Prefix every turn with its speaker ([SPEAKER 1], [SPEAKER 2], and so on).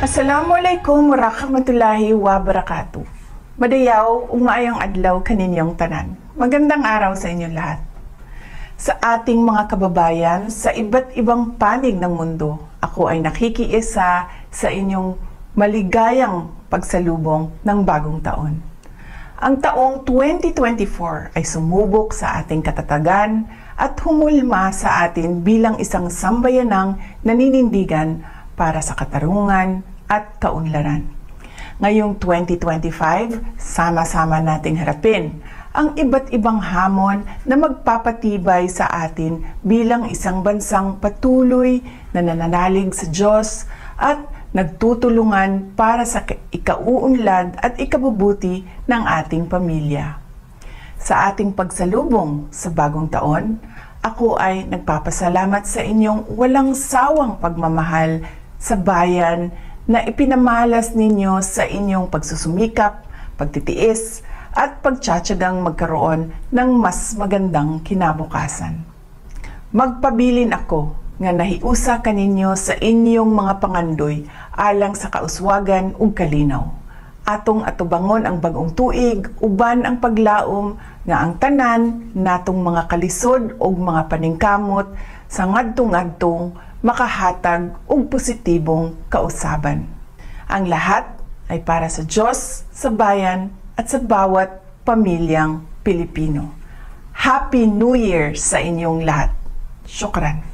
[SPEAKER 1] Assalamualaikum warahmatullahi wabarakatuh. Madayaw, umayong adlaw kaninyong tanan. Magandang araw sa inyong lahat. Sa ating mga kababayan sa iba't ibang panig ng mundo, ako ay nakikiisa sa inyong maligayang pagsalubong ng bagong taon. Ang taong 2024 ay sumubok sa ating katatagan at humulma sa atin bilang isang sambayanang naninindigan para sa katarungan at kaunlaran. Ngayong 2025, sama-sama nating harapin ang iba't ibang hamon na magpapatibay sa atin bilang isang bansang patuloy na nananalig sa Diyos at nagtutulungan para sa ikauunlad at ikabubuti ng ating pamilya. Sa ating pagsalubong sa bagong taon, ako ay nagpapasalamat sa inyong walang sawang pagmamahal sa bayan na ipinamalas ninyo sa inyong pagsusumikap, pagtitiis, at pagtsatsagang magkaroon ng mas magandang kinabukasan. Magpabilin ako nga nahiusa kaninyo sa inyong mga pangandoy alang sa kauswagan ug kalinaw. Atong atubangon ang bagong tuig, uban ang paglaom nga ang tanan natong mga kalisod ug mga paningkamot sa ngadtong-ngadtong makahatag og positibong kausaban. Ang lahat ay para sa Diyos, sa bayan, at sa bawat pamilyang Pilipino. Happy New Year sa inyong lahat. Syukran.